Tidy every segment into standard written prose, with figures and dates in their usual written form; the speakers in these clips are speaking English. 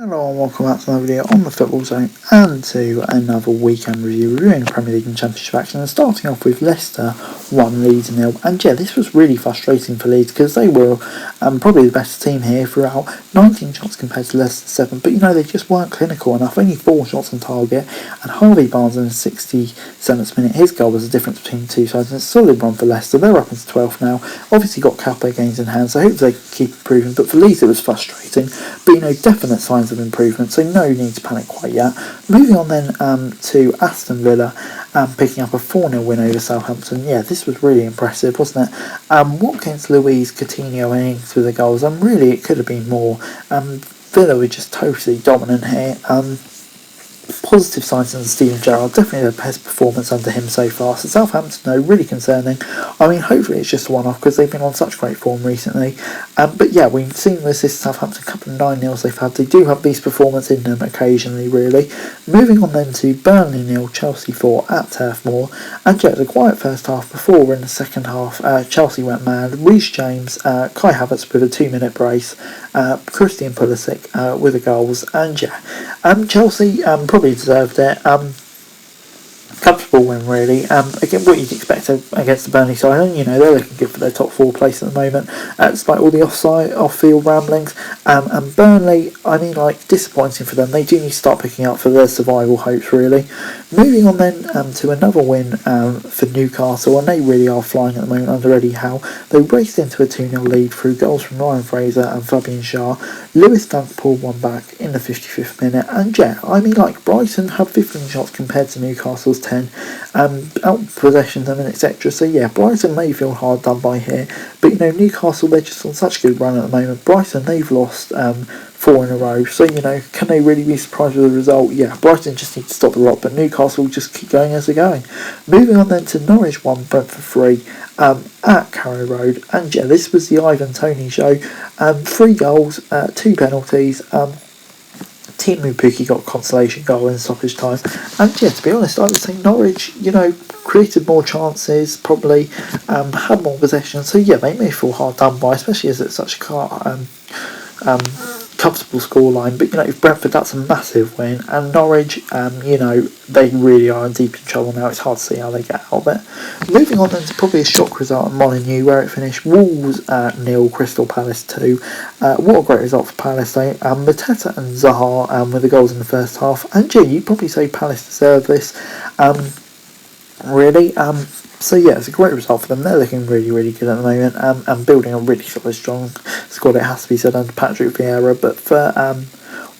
Hello and welcome back to another video on the Football Zone and to another weekend review reviewing Premier League and Championship action, and starting off with Leicester 1 Leeds 0. And yeah, this was really frustrating for Leeds because they were probably the best team here throughout. 19 shots compared to Leicester 7, but they just weren't clinical enough. Only 4 shots on target, and Harvey Barnes in the 67th minute, his goal was the difference between the two sides, and it's a solid run for Leicester. They're up into 12th now, obviously got Capo games in hand, so hopefully they can keep improving, but for Leeds it was frustrating, but definite signs of improvement, so no need to panic quite yet. Moving on then to Aston Villa, picking up a 4-0 win over Southampton. Yeah, this was really impressive, wasn't it? Watkins, Luiz, Coutinho and Ings with the goals, and really it could have been more. Villa were just totally dominant here. Positive signs on Steven Gerrard, definitely the best performance under him so far. So Southampton, though, really concerning. Hopefully it's just a one-off because they've been on such great form recently. But yeah, we've seen this Southampton couple of 9-0s they've had. They do have these performances in them occasionally, really. Moving on then to Burnley 0, Chelsea 4 at Turf Moor. And yeah, it was a quiet first half before in the second half. Chelsea went mad. Reece James, Kai Havertz with a 2-minute brace. Christian Pulisic with the goals. And yeah, Chelsea probably deserved it. Comfortable win, really. Again, what you'd expect against the Burnley side, and they're looking good for their top 4 place at the moment, despite all the off-field ramblings. And Burnley, disappointing for them. They do need to start picking up for their survival hopes, really. Moving on then to another win for Newcastle, and they really are flying at the moment under Eddie Howe. They raced into a 2-0 lead through goals from Ryan Fraser and Fabian Schär. Lewis Dunk pulled one back in the 55th minute, and yeah, Brighton have 15 shots compared to Newcastle's 10, out possession them and etc. So yeah, Brighton may feel hard done by here, but Newcastle, they're just on such a good run at the moment. Brighton, they've lost 4 in a row, so can they really be surprised with the result? Yeah, Brighton just need to stop the rot, but Newcastle just keep going as they're going. Moving on then to Norwich 1, Brentford 3 at Carrow Road, and yeah, this was the Ivan Toney show. 3 goals, 2 penalties. Timu Pukki got a consolation goal in stoppage time, and yeah, to be honest, I would say Norwich, created more chances, probably had more possession. So yeah, they may feel hard done by, especially as it's such a comfortable scoreline. But if Brentford, that's a massive win, and Norwich, they really are in deep in trouble now. It's hard to see how they get out of it. Moving on then to probably a shock result at Molineux, where it finished Wolves 0, Crystal Palace 2. What a great result for Palace, though. Mateta and Zaha with the goals in the first half, and yeah, you'd probably say Palace deserve this. Really. So yeah, it's a great result for them. They're looking really, really good at the moment, and building a really solid, strong squad, it has to be said, under Patrick Vieira. But for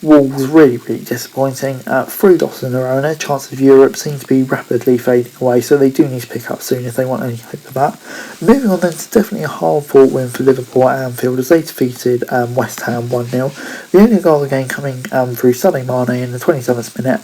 Wolves, really, really disappointing. 3 losses in a row, and their chances of Europe seem to be rapidly fading away, so they do need to pick up soon if they want any hope of that. Moving on then to definitely a hard-fought win for Liverpool at Anfield, as they defeated West Ham 1-0. The only goal of the game coming through Sadio Mane in the 27th minute.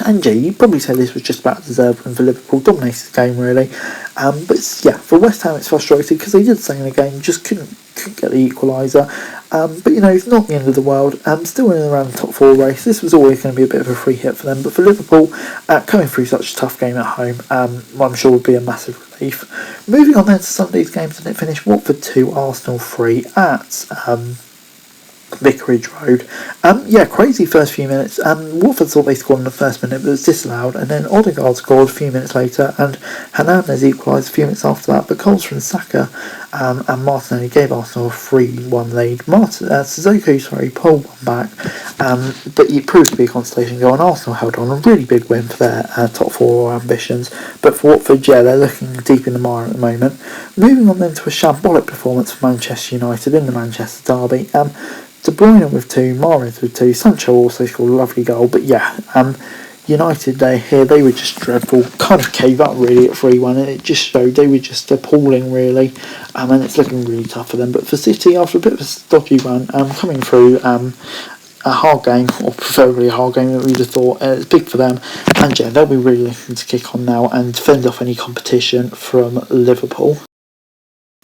And yeah, you'd probably say this was just about a deserved win for Liverpool, dominated the game really. But yeah, for West Ham it's frustrating because they did stay in the game, just couldn't get the equaliser. But it's not the end of the world. Still in and around the top 4 race. This was always going to be a bit of a free hit for them, but for Liverpool, coming through such a tough game at home, I'm sure would be a massive relief. Moving on then to Sunday's games, and it finished Watford 2, Arsenal 3 at Vicarage Road. Yeah, crazy first few minutes. Watford thought they scored in the first minute, but it was disallowed, and then Odegaard scored a few minutes later, and Hernandez equalised a few minutes after that, but goals from Saka and Martinelli gave Arsenal a 3-1 lead. Sissoko pulled one back, but it proved to be a consolation goal, and Arsenal held on. A really big win for their top 4 ambitions, but for Watford, yeah, they're looking deep in the mire at the moment. Moving on then to a shambolic performance for Manchester United in the Manchester derby. De Bruyne with 2, Mahrez with 2, Sancho also scored a lovely goal, but yeah, United they were just dreadful, kind of gave up really at 3-1, and it just showed they were just appalling really, and it's looking really tough for them. But for City, after a bit of a dodgy run, coming through a hard game, or preferably a hard game that we'd have thought, it's big for them, and yeah, they'll be really looking to kick on now and fend off any competition from Liverpool.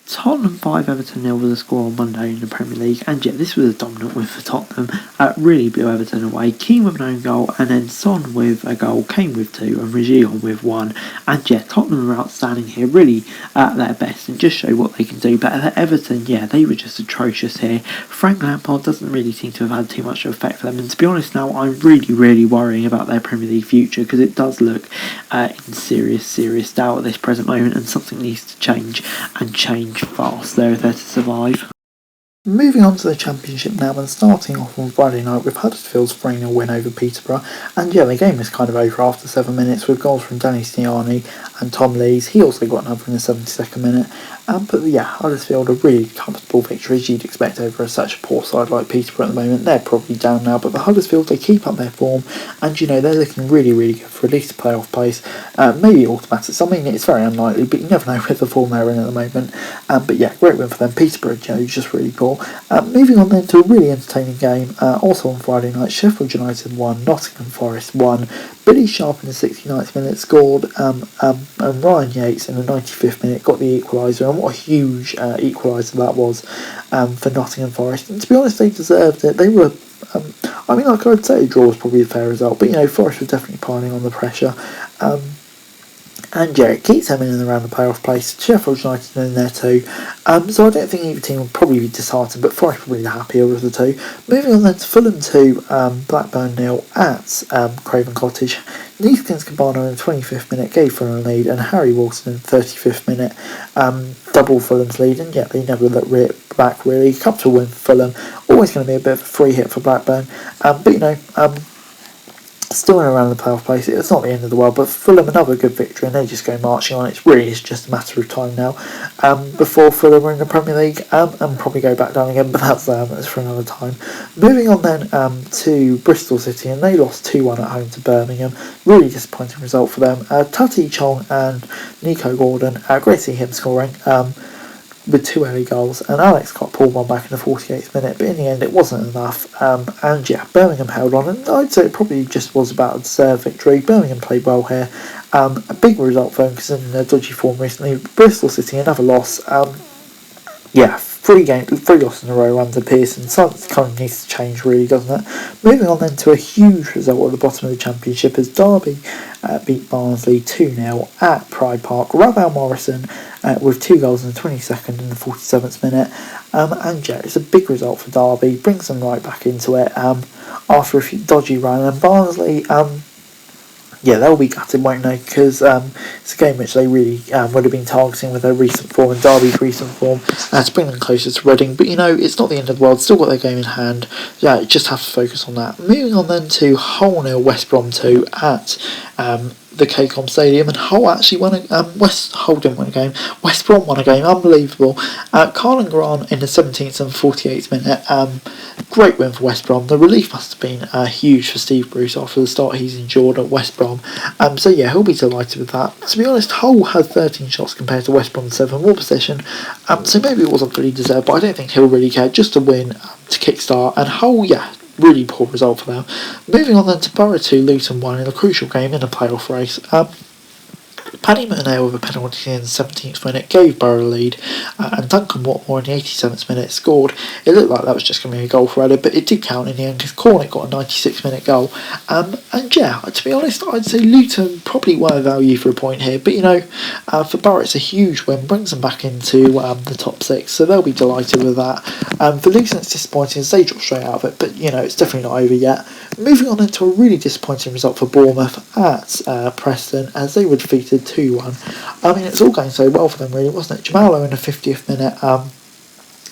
Tottenham 5, Everton 0 was the score on Monday in the Premier League, and yeah, this was a dominant win for Tottenham. Really blew Everton away. Keane with an own goal, and then Son with a goal, Kane with 2, and Reguilon with 1. And yeah, Tottenham are outstanding here, really at their best, and just show what they can do. But Everton, yeah, they were just atrocious here. Frank Lampard doesn't really seem to have had too much effect for them, and to be honest now, I'm really worrying about their Premier League future, because it does look in serious doubt at this present moment, and something needs to change, and change fast there if they're to survive. Moving on to the Championship now, and starting off on Friday night with Huddersfield's 3-0 win over Peterborough. And yeah, the game was kind of over after 7 minutes with goals from Danny Stiani and Tom Lees. He also got another in the 72nd minute. But yeah, Huddersfield a really comfortable victory as you'd expect over such a poor side like Peterborough at the moment. They're probably down now, but the Huddersfield, they keep up their form, and you know, they're looking really good for at least a playoff place. Maybe automatic. I mean, it's very unlikely, but you never know with the form they're in at the moment. But yeah, great win for them. Peterborough, you know, just really poor. Moving on then to a really entertaining game, also on Friday night, Sheffield United 1, Nottingham Forest 1. Billy Sharp in the 69th minute scored, and Ryan Yates in the 95th minute got the equaliser, and what a huge equaliser that was for Nottingham Forest. And to be honest, they deserved it. They were, I mean, like I'd say a draw was probably a fair result, but you know, Forest was definitely piling on the pressure. And yeah, it keeps them in and around the playoff place. Sheffield United in there too. So I don't think either team will probably be disheartened, but Forest probably the happier of the two. Moving on then to Fulham 2, Blackburn 0 at Craven Cottage. Neathkins Cabana in the 25th minute gave Fulham a lead, and Harry Wilson in the 35th minute doubled Fulham's lead, and yeah, they never let it back really. Comfortable win for Fulham. Always going to be a bit of a free hit for Blackburn, but you know, still in around the playoff place. It's not the end of the world, but Fulham another good victory, and they just go marching on. It's just a matter of time now before Fulham are in the Premier League and probably go back down again, but that's for another time. Moving on then to Bristol City, and they lost 2-1 at home to Birmingham. Really disappointing result for them. Tati Chong and Nico Gordon, great to see him scoring with 2 early goals, and Alex got pulled one back in the 48th minute, but in the end it wasn't enough, and yeah, Birmingham held on, and I'd say it probably just was about a deserved victory. Birmingham played well here, a big result for them considering their dodgy form recently. Bristol City, another loss, yeah, 3 losses in a row under Pearson. Something kind of needs to change really, doesn't it? Moving on then to a huge result at the bottom of the Championship as Derby beat Barnsley 2-0 at Pride Park. Ravel Morrison with 2 goals in the 22nd and the 47th minute. And yeah, it's a big result for Derby, brings them right back into it after a few dodgy run. And Barnsley, yeah, they'll be gutted, won't they? Because it's a game which they really would have been targeting with their recent form and Derby's recent form to bring them closer to Reading. But you know, it's not the end of the world. Still got their game in hand. Yeah, just have to focus on that. Moving on then to Hull 0 West Brom 2 at the KCOM Stadium, and Hull actually won a Hull didn't win a game. West Brom won a game. Unbelievable. Carlin Grant in the 17th and 48th minute. Great win for West Brom. The relief must have been huge for Steve Bruce after the start he's endured at West Brom. So yeah, he'll be delighted with that. To be honest, Hull had 13 shots compared to West Brom's 7, more possession. So maybe it wasn't fully deserved, but I don't think he'll really care. Just a win to kickstart, and Hull, yeah, really poor result for them. Moving on then to Borough 2, Luton 1 in a crucial game in a playoff race. Paddy McNair with a penalty in the 17th minute gave Borough a lead, and Duncan Watmore in the 87th minute scored. It looked like that was just going to be a goal for Reading, but it did count in the end because Cornick got a 96th minute goal. And yeah, to be honest, I'd say Luton probably were value for a point here, but you know, for Borough it's a huge win, brings them back into the top 6, so they'll be delighted with that. For Luton it's disappointing as they drop straight out of it, but you know, it's definitely not over yet. Moving on into a really disappointing result for Bournemouth at Preston as they were defeated 2-1. I mean, it's all going so well for them really, wasn't it? Jamalo in the 50th minute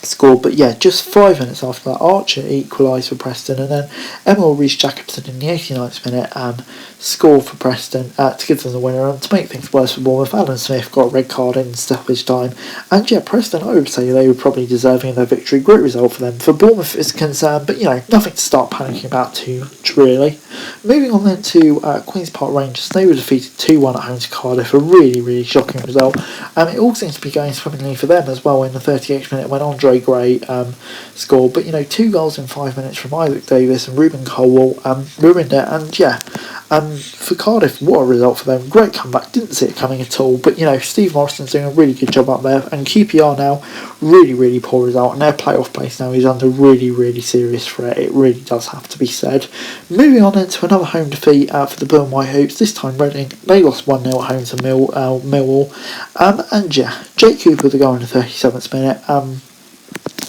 scored, but yeah, just 5 minutes after that, Archer equalised for Preston, and then Emil Reece-Jacobson in the 89th minute scored for Preston to give them the winner. And to make things worse for Bournemouth, Alan Smith got a red card in stoppage time, and yeah, Preston, I would say they were probably deserving of their victory. Great result for them. For Bournemouth is concerned, but you know, nothing to start panicking about too much really. Moving on then to Queen's Park Rangers, they were defeated 2-1 at home to Cardiff, a really shocking result. It all seems to be going swimmingly for them as well in the 38th minute when Andre great score. But, 2 goals in 5 minutes from Isaac Davis and Ruben Colwell ruined it. And, for Cardiff, what a result for them. Great comeback, didn't see it coming at all. But, Steve Morrison's doing a really good job up there. And QPR now, really, really poor result. And their playoff place now is under really, really serious threat. It really does have to be said. Moving on into another home defeat for the Blue and White Hoops. This time Reading, they lost 1-0 at home to Millwall. Jake Cooper with the goal in the 37th minute.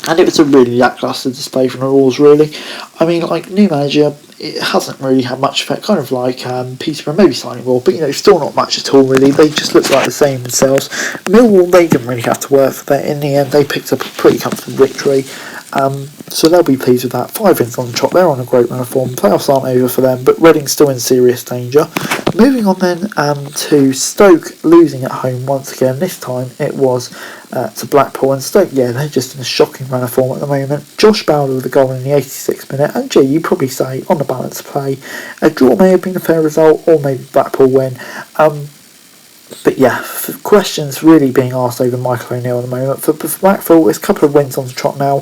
And it was a really lacklustre display from the Roars, really. New manager, it hasn't really had much effect, kind of like Peterborough, maybe slightly more, but still not much at all, really. They just look like the same themselves. Millwall, they didn't really have to work for that. In the end, they picked up a pretty comfortable victory. So they'll be pleased with that. 5 wins on the trot, they're on a great run of form. Playoffs aren't over for them, but Reading's still in serious danger. Moving on then to Stoke losing at home once again. This time it was to Blackpool, and Stoke, they're just in a shocking run of form at the moment. Josh Bowler with a goal in the 86th minute, and you probably say, on the balance of play, a draw may have been a fair result, or maybe Blackpool win. But questions really being asked over Michael O'Neill at the moment. For Blackpool, it's a couple of wins on the trot now,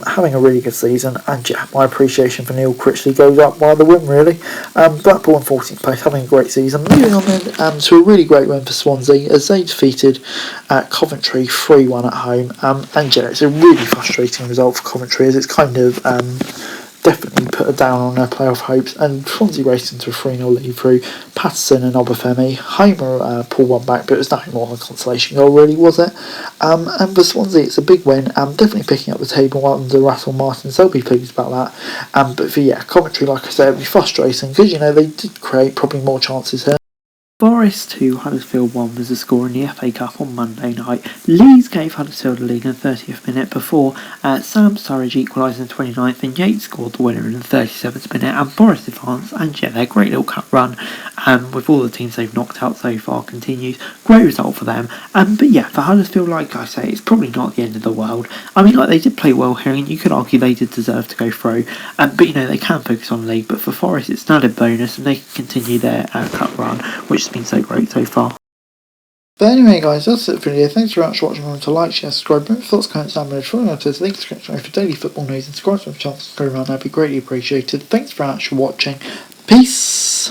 having a really good season, and my appreciation for Neil Critchley goes up by the win, really. Blackpool in 14th place, having a great season. Moving on then to a really great win for Swansea, as they defeated Coventry 3-1 at home, it's a really frustrating result for Coventry, as it's kind of definitely put a down on their playoff hopes, and Swansea raced into a 3-0 lead through Patterson and Obafemi. Homer pulled one back, but it was nothing more than a consolation goal, really, was it? And for Swansea, it's a big win, definitely picking up the table under Russell Martin, so they'll be pleased about that. But for Coventry, like I said, it'll be frustrating, because they did create probably more chances here. Forest 2, Huddersfield 1 was the score in the FA Cup on Monday night. Leeds gave Huddersfield a lead in the 30th minute before Sam Sturridge equalised in the 29th, and Yates scored the winner in the 37th minute, and Forest advanced, and their great little cup run with all the teams they've knocked out so far continues. Great result for them. But for Huddersfield, like I say, it's probably not the end of the world. They did play well here, and you could argue they did deserve to go through, but they can focus on the league. But for Forest, it's an added bonus, and they can continue their cup run, which been so great so far. But anyway, guys, that's it for the video. Thanks very much for watching. Remember to like, share, subscribe, remember thoughts, comments down below. Follow to the link description for daily football news, and subscribe to my channel. Go around, that'd be greatly appreciated. Thanks very much for watching. Peace.